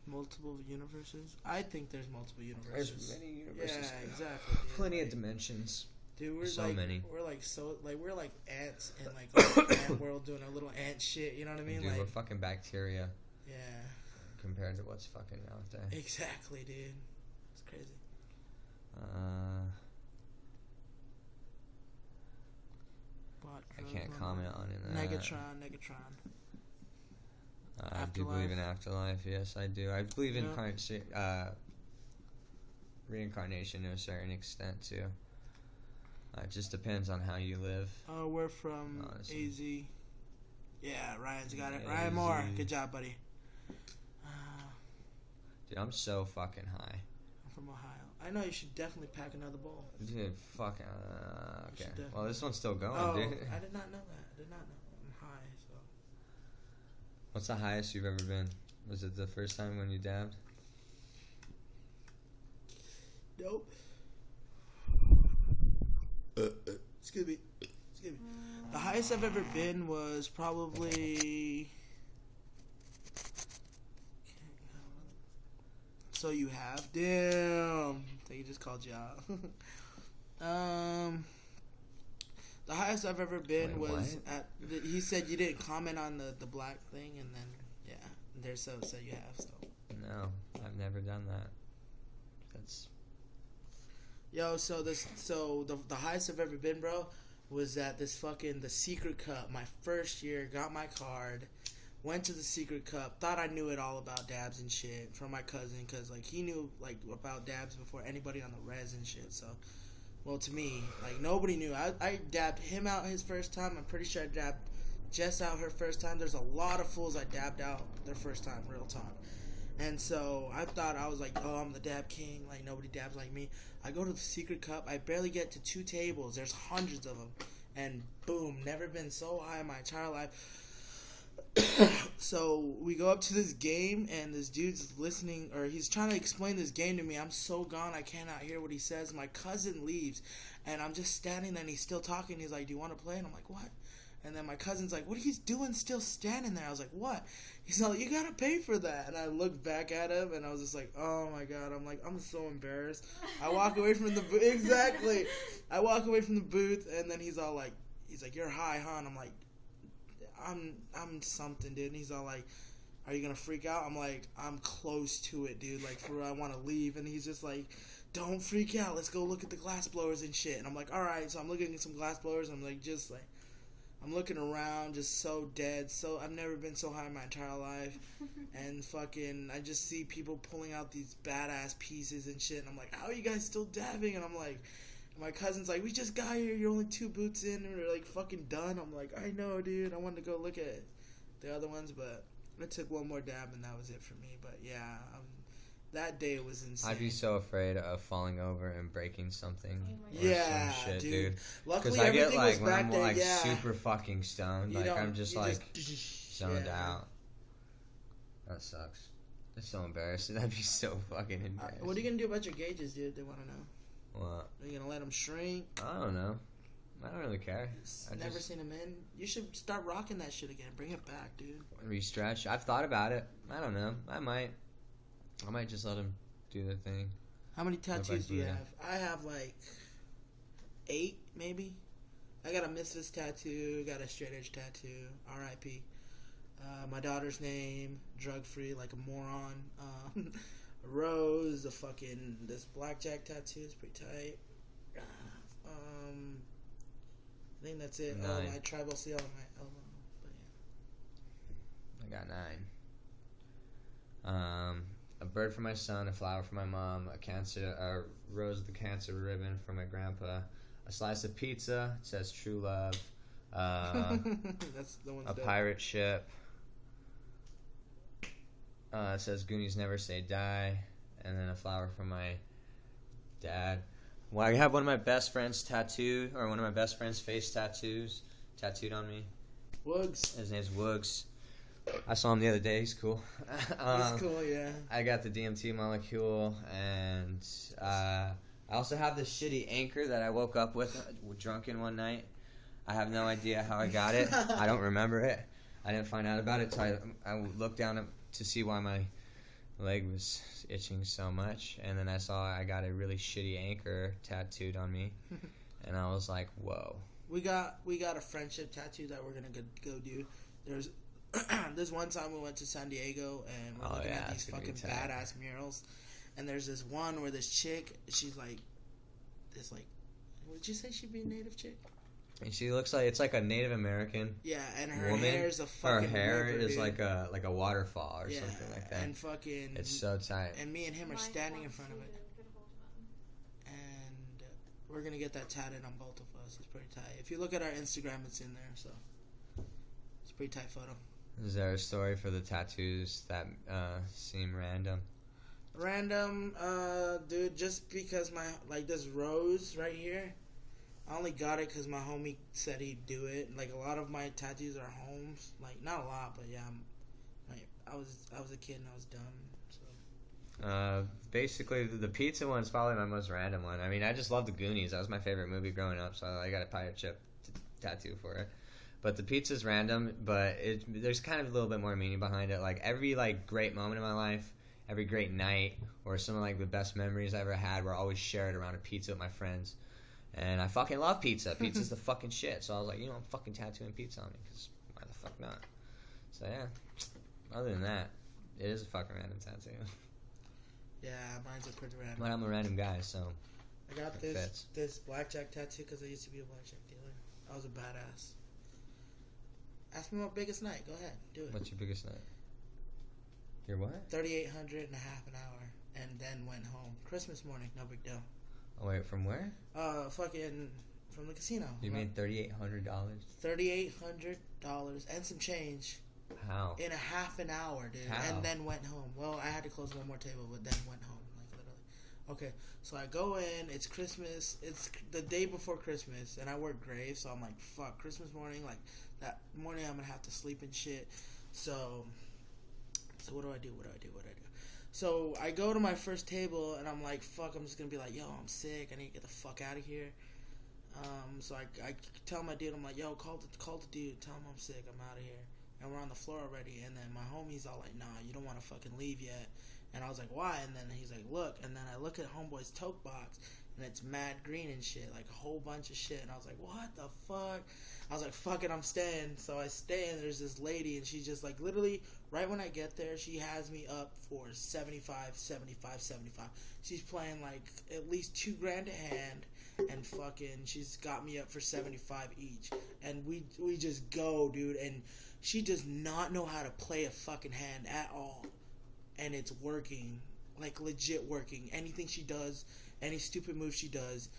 too. Multiple universes? I think there's multiple universes. There's many universes. Yeah, exactly. Dude. Plenty of dimensions. Dude, we're so like, many. we're like ants in like an ant world doing our little ant shit. You know what I mean? Dude, like, we're fucking bacteria yeah, compared to what's fucking out there. exactly, dude. It's crazy. I can't comment on it. Negatron. I do believe in afterlife. Yes, I do. I believe in reincarnation to a certain extent too. It just depends on how you live. Oh, we're from Honestly. AZ. Yeah, Ryan's got it. AZ. Ryan Moore, good job, buddy. Dude, I'm so fucking high. I'm from Ohio. I know you should definitely pack another bowl. Dude, fucking. Okay. definitely- Well, this one's still going, Oh, dude. I did not know that. I did not know. I'm high, so. What's the highest you've ever been? Was it the first time when you dabbed? Nope. Excuse me. The highest I've ever been was probably. So you have? Damn. I think he just called you out. The highest I've ever been Wait, was what? at. He said you didn't comment on the black thing, and then yeah, there's so you have so. No, I've never done that. That's. Yo, so the highest I've ever been, bro, was at this fucking the Secret Cup. My first year, got my card, went to the Secret Cup. Thought I knew it all about dabs and shit from my cousin, cause like he knew like about dabs before anybody on the res and shit. So, well, to me, like nobody knew. I dabbed him out his first time. I'm pretty sure I dabbed Jess out her first time. There's a lot of fools I dabbed out their first time, real talk. And so I thought I was like, oh, I'm the dab king. Like, nobody dabs like me. I go to the Secret Cup. I barely get to 2 tables. There's hundreds of them. And boom, never been so high in my entire life. So we go up to this game, and this dude's listening, or he's trying to explain this game to me. I'm so gone, I cannot hear what he says. My cousin leaves, and I'm just standing there, and he's still talking. He's like, do you want to play? And I'm like, what? And then my cousin's like, what are you doing still standing there? I was like, what? He's like, you gotta pay for that. And I looked back at him, and I was just like, oh my God. I'm like, I'm so embarrassed. I walk away from the booth. Exactly. I walk away from the booth, and then he's like, you're high, huh? And I'm like, I'm something, dude. And he's all like, are you gonna freak out? I'm like, I'm close to it, dude. Like, for real, I want to leave. And he's just like, don't freak out. Let's go look at the glass blowers and shit. And I'm like, all right. So I'm looking at some glass blowers. And I'm like, I'm looking around, just so dead. So I've never been so high in my entire life. And fucking, I just see people pulling out these badass pieces and shit. And I'm like, how are you guys still dabbing? And I'm like, my cousin's like, we just got here. You're only 2 boots in, and we're like fucking done. I'm like, I know, dude. I wanted to go look at the other ones, but I took one more dab, and that was it for me. But yeah, that day was insane. I'd be so afraid of falling over and breaking something. Oh yeah, some shit, dude. Luckily, because I get everything like was when back I'm there, like yeah. super fucking stoned, like I'm just like zoned yeah. out. That sucks. That's so embarrassing. That'd be so fucking embarrassing. What are you gonna do about your gauges, dude? They want to know. What? Are you gonna let them shrink? I don't know. I don't really care. Never seen them in. You should start rocking that shit again. Bring it back, dude. Restretch. I've thought about it. I don't know. I might just let them do their thing. How many tattoos do you have? I have like 8, maybe. I got a Misfits tattoo. Got a straight edge tattoo. R.I.P. My daughter's name. Drug free, like a moron. A rose. This blackjack tattoo is pretty tight. I think that's it. 9. Oh, my tribal seal on my elbow. But yeah. I got 9. A bird for my son, a flower for my mom, a rose with a cancer ribbon for my grandpa, a slice of pizza. It says true love. That's the one. A pirate ship. It says Goonies never say die, and then a flower for my dad. Well, I have one of my best friend's tattooed, or one of my best friend's face tattooed on me. Woogs. His name's Woogs. I saw him the other day. He's cool. He's cool, yeah. I got the DMT molecule, and I also have this shitty anchor that I woke up with drunken one night. I have no idea how I got it. I don't remember it. I didn't find out about it until I looked down to see why my leg was itching so much, and then I saw I got a really shitty anchor tattooed on me, and I was like, whoa. We got a friendship tattoo that we're gonna go do. There's one time we went to San Diego and we're looking at these fucking badass murals, and there's this one where this chick, she's like, would you say she'd be a native chick? And she looks like it's like a Native American. Yeah, and her woman. hair's a fucking. Her hair river, is dude. like a waterfall or something like that. And fucking. It's so tight. And me and him are standing in front of it. And we're gonna get that tatted on both of us. It's pretty tight. If you look at our Instagram, it's in there. So it's a pretty tight photo. Is there a story for the tattoos that seem random? Random, dude. Just because this rose right here. I only got it because my homie said he'd do it. Like, a lot of my tattoos are homes. Like, not a lot, but yeah. I was a kid and I was dumb. So. Basically, the pizza one's probably my most random one. I mean, I just love the Goonies. That was my favorite movie growing up, so I got a pirate ship tattoo for it. But the pizza's random, but there's kind of a little bit more meaning behind it. Like, every, great moment in my life, every great night, or some of, the best memories I ever had were always shared around a pizza with my friends. And I fucking love pizza. Pizza's the fucking shit. So I was like, I'm fucking tattooing pizza on me, because why the fuck not? So, yeah. Other than that, it is a fucking random tattoo. Yeah, mine's a pretty random. But I'm a random guy, so I got this blackjack tattoo because I used to be a blackjack dealer. I was a badass. Ask me my biggest night. Go ahead. Do it. What's your biggest night? Your what? 3,800 and a half an hour. And then went home. Christmas morning. No big deal. Oh, wait, from where? Fucking from the casino. You made $3,800? $3,800 and some change. How? In a half an hour, dude. How? And then went home. Well, I had to close one more table, but then went home, literally. Okay, so I go in. It's Christmas. It's the day before Christmas, and I work grave, so I'm like, fuck, Christmas morning. Like, that morning I'm gonna have to sleep and shit. So what do I do? So I go to my first table, and I'm like, fuck, I'm just gonna be like, yo, I'm sick. I need to get the fuck out of here. So I tell my dude, I'm like, yo, call the dude, tell him I'm sick, I'm out of here. And we're on the floor already, and then my homie's all like, nah, you don't want to fucking leave yet. And I was like, why? And then he's like, look. And then I look at homeboy's tote box, and it's mad green and shit, like a whole bunch of shit. And I was like, what the fuck? I was like, fuck it, I'm staying. So I stay, and there's this lady, and she's just like, literally, right when I get there, she has me up for 75. She's playing like at least $2,000 a hand, and fucking, she's got me up for 75 each. And we just go, dude, and she does not know how to play a fucking hand at all. And it's working. Like, legit working. Anything she does, any stupid move she does,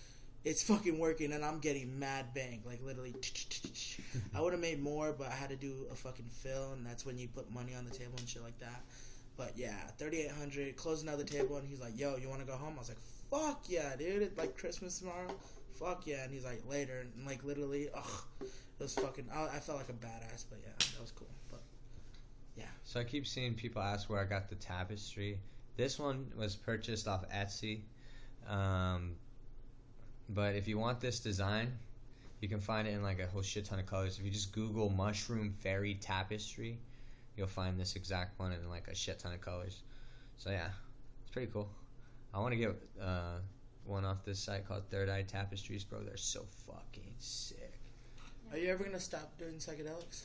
it's fucking working. And I'm getting mad bang. Like, literally. I would have made more, but I had to do a fucking fill. And that's when you put money on the table and shit like that. But, yeah, 3,800. Close another table. And he's like, yo, you want to go home? I was like, fuck yeah, dude. It's like Christmas tomorrow. Fuck yeah. And he's like, later. And, like, literally, ugh. It was fucking... I felt like a badass, but yeah, that was cool. But, yeah. So I keep seeing people ask where I got the tapestry. This one was purchased off Etsy. But if you want this design, you can find it in like a whole shit ton of colors. If you just Google mushroom fairy tapestry, you'll find this exact one in like a shit ton of colors. So yeah, it's pretty cool. I want to get one off this site called Third Eye Tapestries, bro. They're so fucking sick. Are you ever gonna stop doing psychedelics?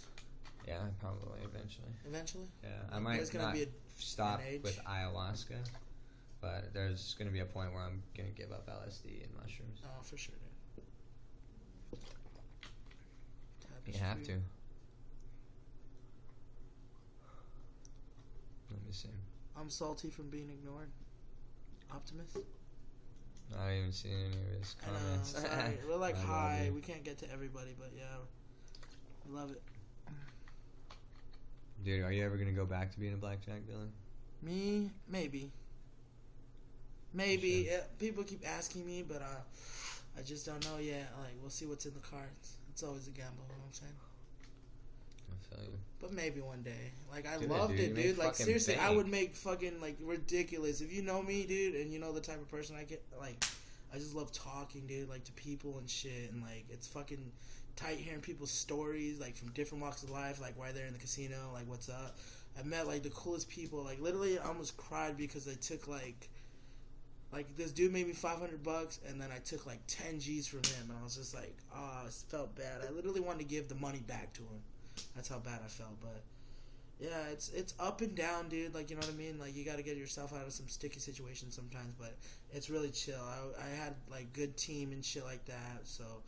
Yeah, probably eventually. Eventually? Yeah, I might not stop an age? with ayahuasca, but there's gonna be a point where I'm gonna give up LSD and mushrooms. Oh, for sure, dude. You have to. Let me see. I'm salty from being ignored. Optimist? I haven't even seen any of his comments. I know, sorry. We're like high. You. We can't get to everybody, but yeah, we love it. Dude, are you ever gonna go back to being a blackjack dealer? Me? Maybe. Maybe. Sure. People keep asking me, but I just don't know yet. Like, we'll see what's in the cards. It's always a gamble, you know what I'm saying? I feel you. But maybe one day. Like, I Do loved it, dude. Like, seriously, bank. I would make fucking, like, ridiculous. If you know me, dude, and you know the type of person I get, like, I just love talking, dude, like, to people and shit. And, like, it's fucking tight hearing people's stories, like, from different walks of life, like, why they're in the casino, like, what's up. I met, like, the coolest people. Like, literally, I almost cried because I took, like, this dude made me $500, and then I took, like, 10 G's from him. And I was just like, oh, it felt bad. I literally wanted to give the money back to him. That's how bad I felt, but yeah, it's up and down, dude. Like, you know what I mean? Like, you got to get yourself out of some sticky situations sometimes, but it's really chill. I had like good team and shit like that, so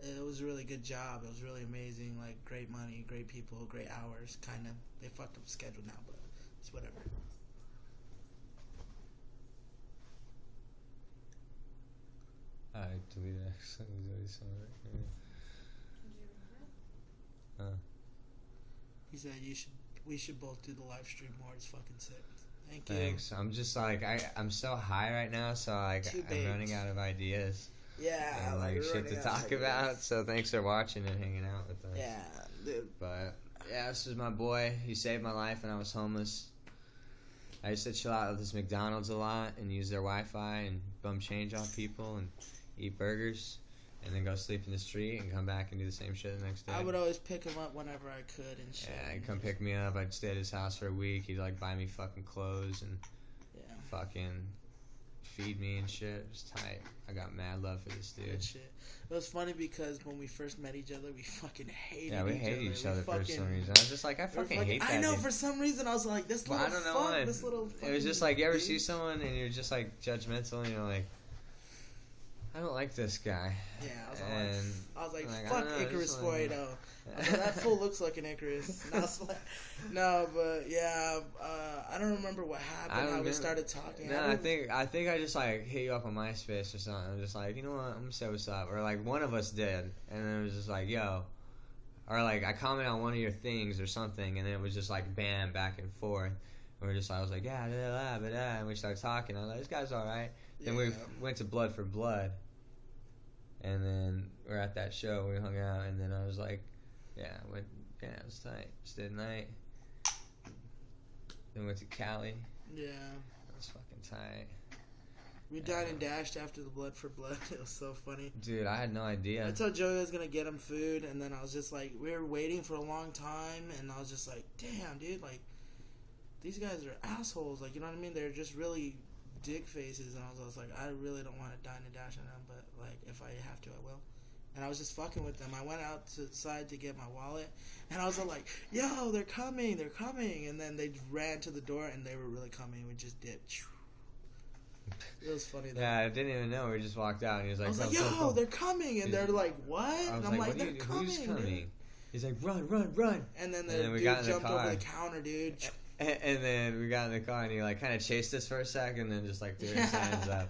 it was a really good job. It was really amazing. Like, great money, great people, great hours. Kind of, they fucked up the schedule now, but it's whatever. I deleted accidentally some of it. Did you read it? He said we should both do the live stream more. It's fucking sick. Thank you. Thanks. I'm just like I'm so high right now, so like I'm running out of ideas. Yeah, and like shit to talk about. So thanks for watching and hanging out with us. Yeah, dude. But yeah, this is my boy. He saved my life when I was homeless. I used to chill out at this McDonald's a lot and use their Wi-Fi and bum change off people and eat burgers. And then go sleep in the street and come back and do the same shit the next day. I would always pick him up whenever I could and shit. Yeah, he'd come pick me up. I'd stay at his house for a week. He'd like buy me fucking clothes and fucking feed me and shit. It was tight. I got mad love for this dude. Good shit. It was funny because when we first met each other, we fucking hated each other. Yeah, we hated each other for some reason. I was just like, I fucking hate that I know, dude. For some reason, I was like, this little fuck, this little It was just like, you ever see someone and you're just like judgmental and you're like, I don't like this guy. Yeah, I was like fuck Icarus 480. That fool looks like an Icarus. And I was like, no, but yeah, I don't remember what happened. How we started talking. No, I think I just like hit you up on MySpace or something. I'm just like, you know what? I'm gonna say what's up. Or like one of us did, and then it was just like, yo. Or like I commented on one of your things or something, and then it was just like bam, back and forth. And we're just, I was like, yeah, blah, blah, blah, and we started talking. I was like, this guy's all right. Then we went to Blood for Blood, and then we're at that show. We hung out, and then I was like, it was tight. Stayed the night. Then went to Cali. Yeah. It was fucking tight. We dined and dashed after the Blood for Blood. It was so funny. Dude, I had no idea. I told Joey I was gonna get him food, and then I was just like, we were waiting for a long time, and I was just like, damn, dude, like, these guys are assholes. Like, you know what I mean? They're just really dick faces, and I was like, I really don't want to dine and dash on them, but like, if I have to, I will. And I was just fucking with them. I went outside to get my wallet, and I was like, yo, they're coming, and then they ran to the door, and they were really coming. We just dipped. It was funny though. Yeah, I didn't even know. We just walked out, and he was like, I was like, yo, they're coming, and they're like, what? And I'm like, they're coming. Who's coming? He's like, run. And then the dude jumped over the counter, dude. And then we got in the car, and he like kind of chased us for a second, and then just like threw his hands up.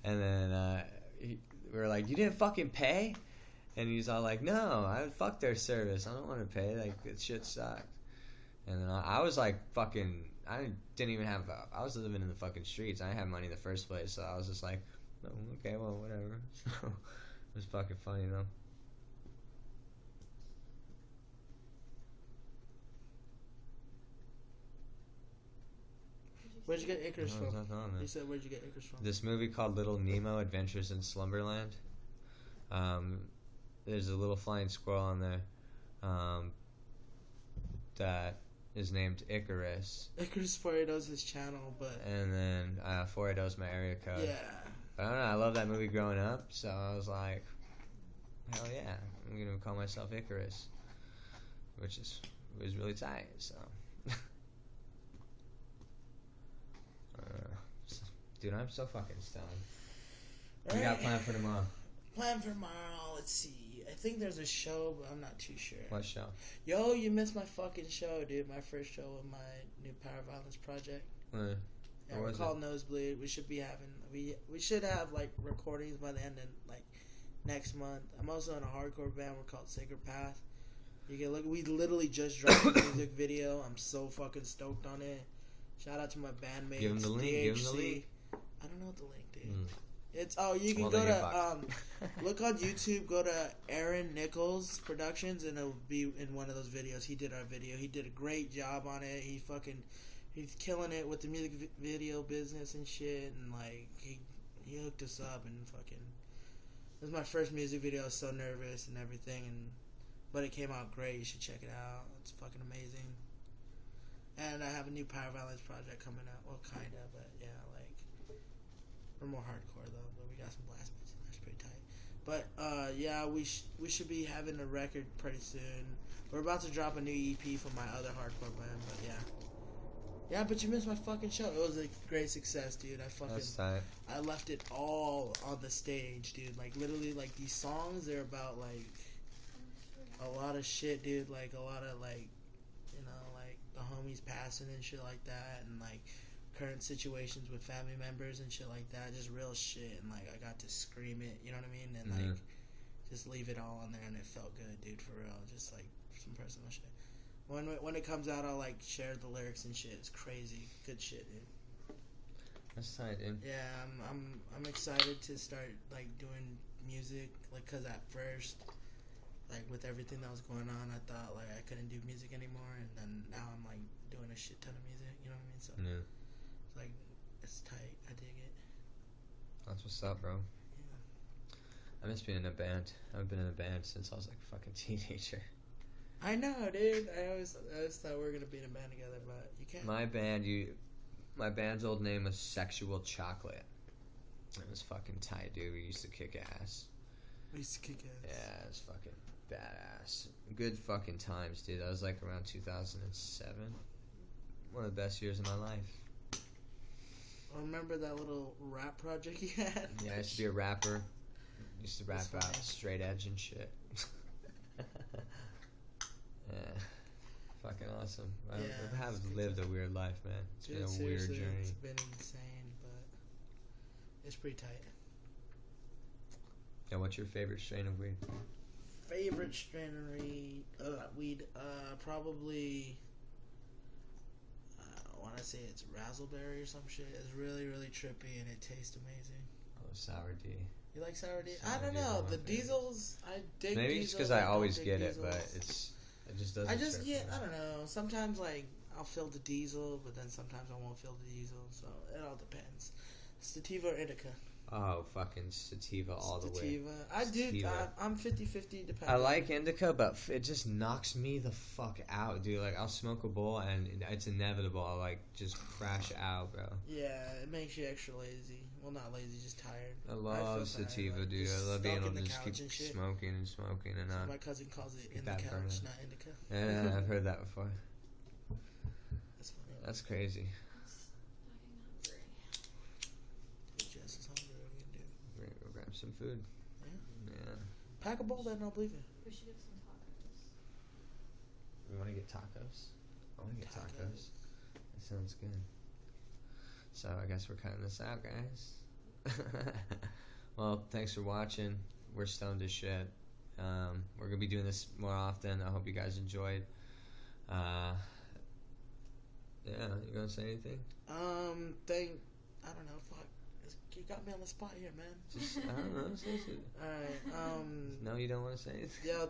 And then we were like, you didn't fucking pay? And he's all like, no, I fuck their service. I don't want to pay. Like, this shit sucked. And then I was like, fucking, I didn't even have, I was living in the fucking streets. I didn't have money in the first place, so I was just like, oh, okay, well, whatever. So, it was fucking funny, though. Where'd you get Icarus from? You said, where'd you get Icarus from? This movie called Little Nemo Adventures in Slumberland. There's a little flying squirrel on there that is named Icarus. Icarus 480's his channel, but... And then 480's my area code. Yeah. But I don't know, I love that movie growing up, so I was like, hell yeah, I'm going to call myself Icarus. Which was really tight, so... Dude, I'm so fucking stoned. What do you got planned for tomorrow? Plan for tomorrow, let's see. I think there's a show, but I'm not too sure. What show? Yo, you missed my fucking show, dude. My first show with my new Power Violence project. Yeah, we're called Nosebleed. We should be having... We should have, like, recordings by the end of, like, next month. I'm also in a hardcore band. We're called Sacred Path. You can look... We literally just dropped a music video. I'm so fucking stoked on it. Shout out to my bandmates. Give them the link. DHC. Give them the link. I don't know what the link, dude. It's you can go to look on YouTube. Go to Aaron Nichols Productions, and it'll be in one of those videos. He did our video. He did a great job on it. He's killing it with the music video business and shit. And like he hooked us up and fucking. It was my first music video. I was so nervous and everything, but it came out great. You should check it out. It's fucking amazing. And I have a new Power Violence project coming out. Well, kinda, but yeah, like we're more hardcore though. But we got some blast beats. That's pretty tight. But yeah, we should be having a record pretty soon. We're about to drop a new EP from my other hardcore band. But yeah, but you missed my fucking show. It was a great success, dude. I left it all on the stage, dude. Like literally, like these songs, they're about like a lot of shit, dude. Like a lot of like. The homies passing and shit like that, and like current situations with family members and shit like that, just real shit. And like I got to scream it, you know what I mean, and like just leave it all on there, and it felt good, dude, for real. Just like some personal shit. When it comes out, I'll like share the lyrics and shit. It's crazy, good shit, dude. That's tight, dude. Yeah, I'm excited to start like doing music, like, cause at first. Like, with everything that was going on, I thought, like, I couldn't do music anymore, and then now I'm, like, doing a shit ton of music, you know what I mean? So, it's like, it's tight. I dig it. That's what's up, bro. Yeah. I miss being in a band. I haven't been in a band since I was, like, a fucking teenager. I know, dude. I always thought we were going to be in a band together, but you can't. My band's old name was Sexual Chocolate. It was fucking tight, dude. We used to kick ass. We used to kick ass. Yeah, it was fucking badass. Good fucking times, dude. That was like around 2007. One of the best years of my life. I remember that little rap project you had? Yeah, I used to be a rapper. Used to rap out straight edge and shit. Yeah. Fucking awesome. I have lived a weird life, man. It's been a weird journey. It's been insane, but it's pretty tight. Yeah, what's your favorite strain of weed? Favorite strain of weed? Probably, I want to say it's razzleberry or some shit. It's really, really trippy and it tastes amazing. Oh, sour D. You like sour D? I don't know. The diesels, I dig. Maybe it's because I always get it, but it just doesn't. I don't know. Sometimes like I'll feel the diesel, but then sometimes I won't feel the diesel. So it all depends. Sativa or indica? Oh, fucking sativa all the way. Sativa. I'm 50-50 depending. I like indica, but it just knocks me the fuck out, dude. Like, I'll smoke a bowl and it's inevitable. I'll, like, just crash out, bro. Yeah, it makes you extra lazy. Well, not lazy, just tired. I love sativa, tired, dude. I love being able to just keep and smoking and smoking and so my cousin calls it in the that couch, burning. not indica. Yeah, I've heard that before. That's funny. That's crazy. Jess is hungry. What are we gonna do? We're gonna go grab some food. Yeah. Pack a bowl, then I'll believe it. We should get some tacos. We want to get tacos? I want to get tacos. That sounds good. So I guess we're cutting this out, guys. Well, thanks for watching. We're stoned as shit. We're gonna be doing this more often. I hope you guys enjoyed. Yeah, you gonna say anything? I don't know. Fuck, you got me on the spot here, man. Just, I don't know. Say it. All right. No, you don't want to say anything. Yo,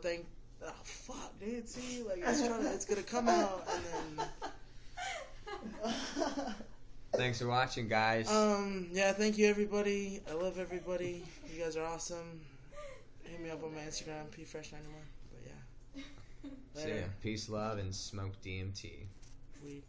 oh fuck, dude. See, like it's gonna come out and then. Thanks for watching, guys. Yeah, thank you, everybody. I love everybody. You guys are awesome. Hit me up on my Instagram, Pfresh91. But yeah. See ya. Peace, love, and smoke DMT. Weed.